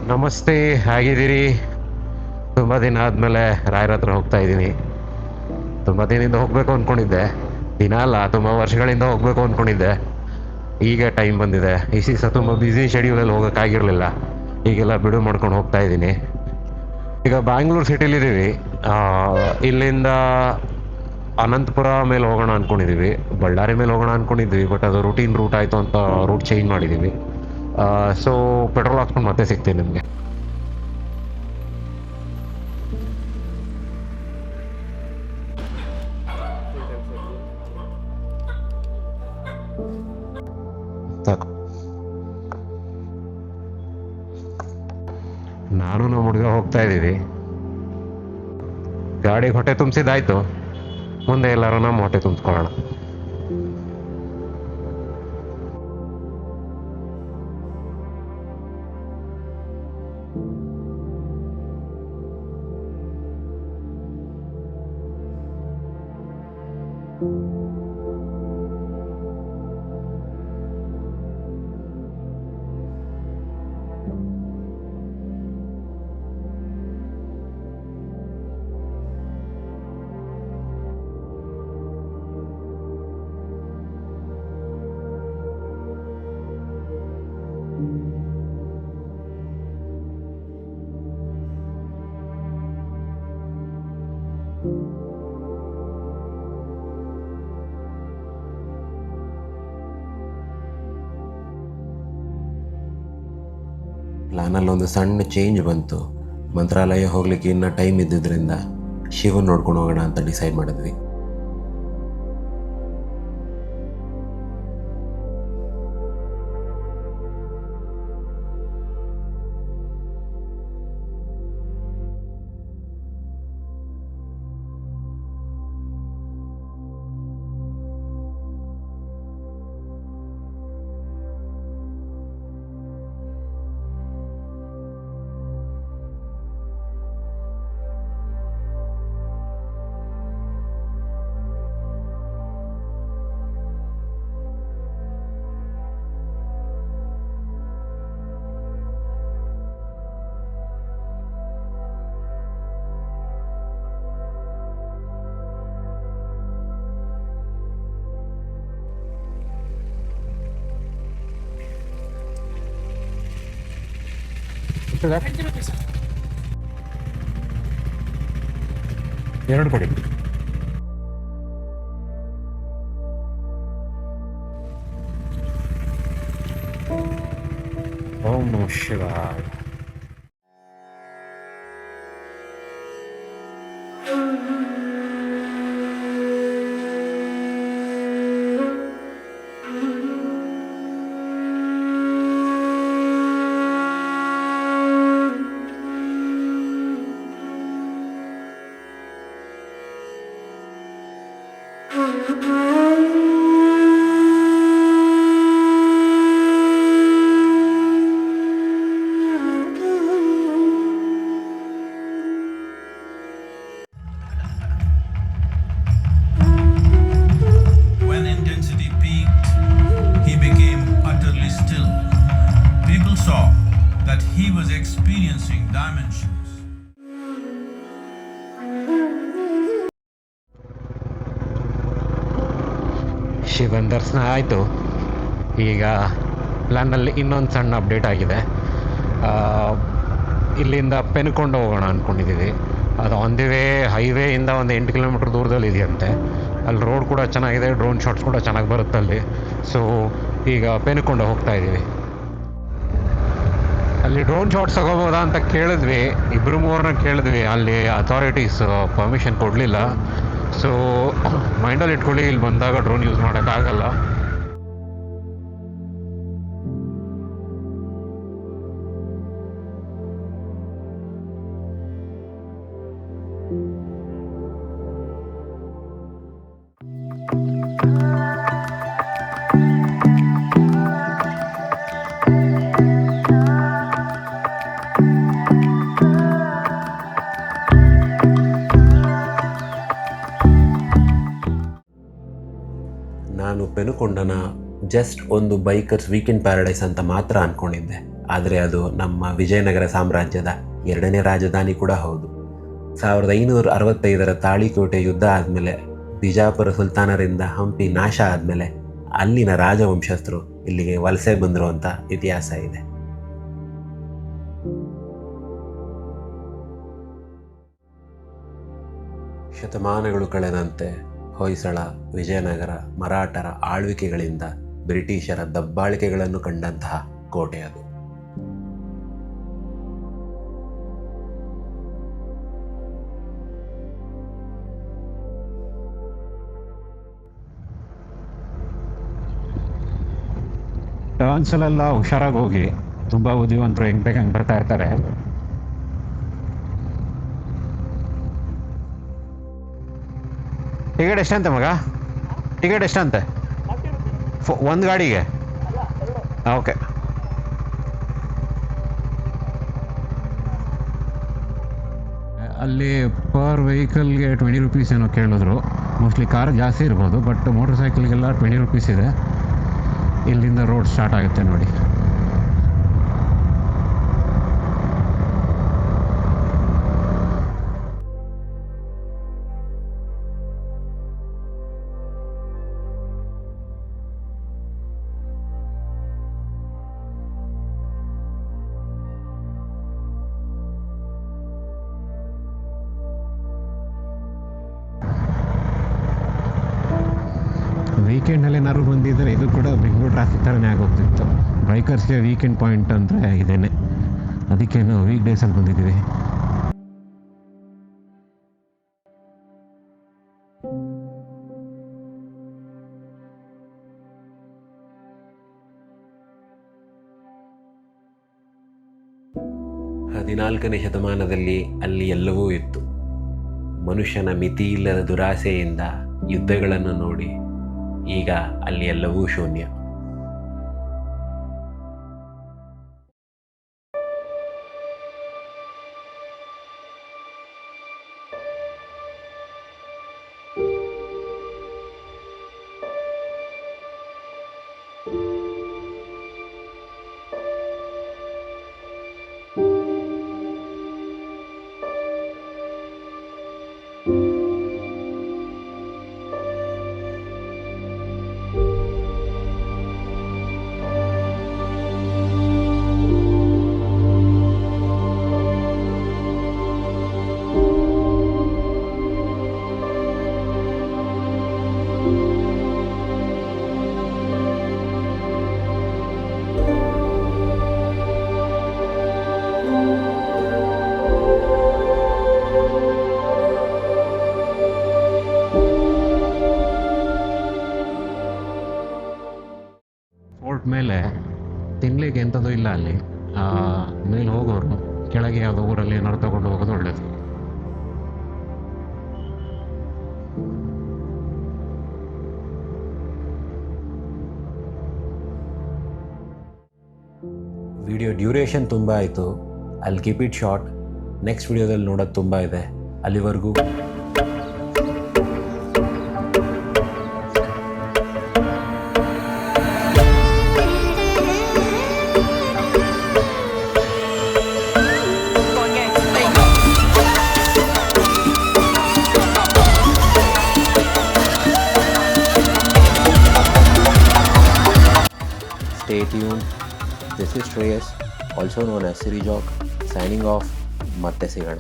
ನಮಸ್ತೆ, ಹೇಗಿದ್ದೀರಿ? ತುಂಬ ದಿನ ಆದಮೇಲೆ ರಾಯರ ಹತ್ರ ಹೋಗ್ತಾ ಇದ್ದೀನಿ. ತುಂಬ ದಿನದಿಂದ ಹೋಗಬೇಕು ಅಂದ್ಕೊಂಡಿದ್ದೆ. ದಿನ ಅಲ್ಲ, ತುಂಬ ವರ್ಷಗಳಿಂದ ಹೋಗಬೇಕು ಅಂದ್ಕೊಂಡಿದ್ದೆ. ಈಗ ಟೈಮ್ ಬಂದಿದೆ. ಈ ಸೀಸ ತುಂಬ ಬ್ಯುಸಿ ಶೆಡ್ಯೂಲಲ್ಲಿ ಹೋಗೋಕ್ಕಾಗಿರಲಿಲ್ಲ. ಈಗೆಲ್ಲ ಬಿಡುವು ಮಾಡ್ಕೊಂಡು ಹೋಗ್ತಾ ಇದ್ದೀನಿ. ಈಗ ಬ್ಯಾಂಗ್ಳೂರು ಸಿಟಿಲಿದ್ದೀವಿ. ಇಲ್ಲಿಂದ ಅನಂತಪುರ ಮೇಲೆ ಹೋಗೋಣ ಅಂದ್ಕೊಂಡಿದ್ದೀವಿ. ಬಳ್ಳಾರಿ ಮೇಲೆ ಹೋಗೋಣ ಅಂದ್ಕೊಂಡಿದ್ವಿ, ಬಟ್ ಅದು ರೂಟೀನ್ ರೂಟ್ ಆಯಿತು ಅಂತ ರೂಟ್ ಚೇಂಜ್ ಮಾಡಿದ್ದೀವಿ. ಸೊ ಪೆಟ್ರೋಲ್ ಹಾಕ್ಸ್ಕೊಂಡು ಮತ್ತೆ ಸಿಗ್ತೀನಿ ನಿಮಗೆ. ಸಾಕು. ನಾನು ನಮ್ಮ ಹುಡುಗ ಹೋಗ್ತಾ ಇದ್ದೀವಿ. ಗಾಡಿಗೆ ಹೊಟ್ಟೆ ತುಂಬಿಸಿದ್ದಾಯ್ತು, ಮುಂದೆ ಎಲ್ಲರೂ ನಮ್ಮ ಹೊಟ್ಟೆ ತುಂಬಿಸ್ಕೊಳ್ಳೋಣ. ಪ್ಲಾನಲ್ಲೊಂದು ಸಣ್ಣ ಚೇಂಜ್ ಬಂತು. ಮಂತ್ರಾಲಯ ಹೋಗ್ಲಿಕ್ಕೆ ಇನ್ನೂ ಟೈಮ್ ಇದ್ದಿದ್ದರಿಂದ ಶಿವನ್ ನೋಡ್ಕೊಂಡು ಹೋಗೋಣ ಅಂತ ಡಿಸೈಡ್ ಮಾಡಿದ್ವಿ. ಎರಡು ಕೊಡಿ. ಓಂ ನಮಃ ಶಿವಾಯ. When intensity peaked, he became utterly still. People saw that he was experiencing dimensions. ಶಿವನ್ ದರ್ಶನ ಆಯಿತು. ಈಗ ಪ್ಲ್ಯಾನಲ್ಲಿ ಇನ್ನೊಂದು ಸಣ್ಣ ಅಪ್ಡೇಟ್ ಆಗಿದೆ. ಇಲ್ಲಿಂದ ಪೆನ್ಕೊಂಡು ಹೋಗೋಣ ಅಂದ್ಕೊಂಡಿದ್ದೀವಿ. ಅದು ಆನ್ ದಿ ವೇ ಹೈವೇಯಿಂದ ಒಂದು 8 ಕಿಲೋಮೀಟ್ರ್ ದೂರದಲ್ಲಿ ಇದೆಯಂತೆ. ಅಲ್ಲಿ ರೋಡ್ ಕೂಡ ಚೆನ್ನಾಗಿದೆ, ಡ್ರೋನ್ ಶಾಟ್ಸ್ ಕೂಡ ಚೆನ್ನಾಗಿ ಬರುತ್ತೆ ಅಲ್ಲಿ. ಸೊ ಈಗ ಪೆನ್ಕೊಂಡು ಹೋಗ್ತಾ ಇದ್ದೀವಿ. ಅಲ್ಲಿ ಡ್ರೋನ್ ಶಾಟ್ಸ್ ತಗೋಬೋದಾ ಅಂತ ಕೇಳಿದ್ವಿ, ಇಬ್ಬರು ಮೂರನ್ನ ಕೇಳಿದ್ವಿ. ಅಲ್ಲಿ ಅಥಾರಿಟೀಸ್ ಪರ್ಮಿಷನ್ ಕೊಡಲಿಲ್ಲ. ಸೊ ಮೈಂಡಲ್ಲಿ ಇಟ್ಕೊಳ್ಳಿ, ಇಲ್ಲಿ ಬಂದಾಗ ಡ್ರೋನ್ ಯೂಸ್ ಮಾಡೋಕ್ಕಾಗಲ್ಲ. ನಾನು ಪೆನುಕೊಂಡನ ಜಸ್ಟ್ ಒಂದು ಬೈಕರ್ಸ್ ವೀಕೆಂಡ್ ಪ್ಯಾರಡೈಸ್ ಅಂತ ಮಾತ್ರ ಅಂದ್ಕೊಂಡಿದ್ದೆ. ಆದರೆ ಅದು ನಮ್ಮ ವಿಜಯನಗರ ಸಾಮ್ರಾಜ್ಯದ 2ನೇ ರಾಜಧಾನಿ ಕೂಡ ಹೌದು. 1565 ತಾಳಿಕೋಟೆ ಯುದ್ಧ ಆದಮೇಲೆ, ಬಿಜಾಪುರ ಸುಲ್ತಾನರಿಂದ ಹಂಪಿ ನಾಶ ಆದಮೇಲೆ ಅಲ್ಲಿನ ರಾಜವಂಶಸ್ಥರು ಇಲ್ಲಿಗೆ ವಲಸೆ ಬಂದರು ಅಂತ ಇತಿಹಾಸ ಇದೆ. ಶತಮಾನಗಳು ಕಳೆದಂತೆ ಹೊಯ್ಸಳ, ವಿಜಯನಗರ, ಮರಾಠರ ಆಳ್ವಿಕೆಗಳಿಂದ ಬ್ರಿಟಿಷರ ದಬ್ಬಾಳಿಕೆಗಳನ್ನು ಕಂಡಂತಹ ಕೋಟೆ ಅದು. ಟರ್ನ್ಸಲ್ಲೆಲ್ಲ ಹುಷಾರಾಗಿ ಹೋಗಿ, ತುಂಬ ಬುದ್ಧಿವಂತರು ಹೆಂಗೆ ಬೇಕಂಗೆ ಬರ್ತಾ ಇರ್ತಾರೆ. ಟಿಕೆಟ್ ಎಷ್ಟಂತೆ ಮಗ? ಟಿಕೆಟ್ ಎಷ್ಟಂತೆ ಒಂದು ಗಾಡಿಗೆ? ಓಕೆ. ಅಲ್ಲಿ ಪರ್ ವೆಹಿಕಲ್ಗೆ 20 ರುಪೀಸ್ ಏನೋ ಕೇಳಿದ್ರು. ಮೋಸ್ಟ್ಲಿ ಕಾರ್ ಜಾಸ್ತಿ ಇರ್ಬೋದು, ಬಟ್ ಮೋಟರ್ ಸೈಕಲ್ಗೆಲ್ಲ 20 ರುಪೀಸ್ ಇದೆ. ಇಲ್ಲಿಂದ ರೋಡ್ ಸ್ಟಾರ್ಟ್ ಆಗುತ್ತೆ ನೋಡಿ. ವೀಕೆಂಡಲ್ಲಿ ಏನಾದ್ರು ಬಂದಿದ್ದರೆ ಇದು ಕೂಡ ಬೆಂಗಳೂರು ಟ್ರಾಫಿಕ್ ಥರನೇ ಆಗೋಗ್ತಿತ್ತು. ಬೈಕರ್ಸ್ಗೆ ವೀಕೆಂಡ್ ಪಾಯಿಂಟ್ ಅಂದರೆ ಇದೇನೆ, ಅದಕ್ಕೆ ನಾವು ವೀಕ್ ಡೇಸಲ್ಲಿ ಬಂದಿದ್ದೀವಿ. ಹದಿನಾಲ್ಕನೇ ಶತಮಾನದಲ್ಲಿ ಅಲ್ಲಿ ಎಲ್ಲವೂ ಇತ್ತು. ಮನುಷ್ಯನ ಮಿತಿಯಿಲ್ಲದ ದುರಾಸೆಯಿಂದ ಯುದ್ಧಗಳನ್ನು ನೋಡಿ ಈಗ ಅಲ್ಲಿ ಎಲ್ಲವೂ ಶೂನ್ಯ. ಫೋರ್ಟ್ ಮೇಲೆ ತಿನ್ಲಿಕ್ಕೆ ಎಂಥದ್ದು ಇಲ್ಲ. ಅಲ್ಲಿ ಮೇಲೆ ಹೋಗೋರು ಕೆಳಗೆ ಯಾವುದೋ ಊರಲ್ಲಿ ಏನಾದ್ರು ತಗೊಂಡು ಹೋಗೋದು ಒಳ್ಳೇದು. ವಿಡಿಯೋ ಡ್ಯೂರೇಷನ್ ತುಂಬ ಆಯಿತು. ಅಲ್ಲಿ ಕೀಪ್ ಇಟ್ ಶಾರ್ಟ್. ನೆಕ್ಸ್ಟ್ ವಿಡಿಯೋದಲ್ಲಿ ನೋಡೋದು ತುಂಬ ಇದೆ. ಅಲ್ಲಿವರೆಗೂ stay tuned. This is Shreyas, also known as Siri Jock, signing off. ಮತ್ತೆ ಸಿಗೋಣ.